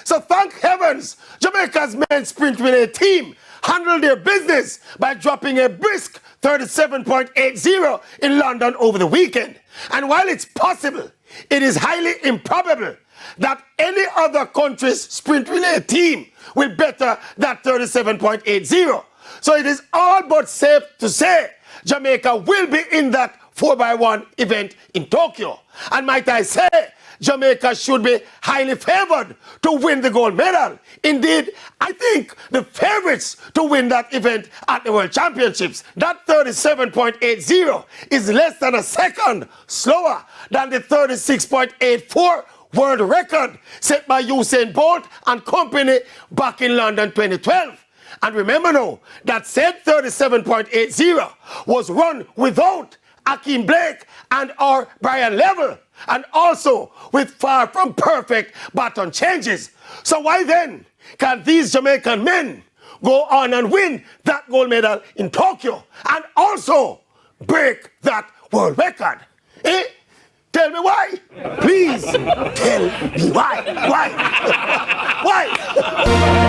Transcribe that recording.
So thank heavens, Jamaica's men's sprint relay team handled their business by dropping a brisk 37.80 in London over the weekend. And while it's possible, it is highly improbable that any other country's sprint relay team will better that 37.80. So it is all but safe to say Jamaica will be in that 4x1 event in Tokyo. And might I say, Jamaica should be highly favored to win the gold medal. Indeed, I think the favorites to win that event at the World Championships. That 37.80 is less than a second slower than the 36.84 world record set by Usain Bolt and company back in London 2012. And remember now, that said 37.80 was run without Akeem Blake and or Brian Level, and also with far from perfect baton changes. So why then can these Jamaican men go on and win that gold medal in Tokyo and also break that world record? Eh? Tell me why. Please tell me why. Why? Why?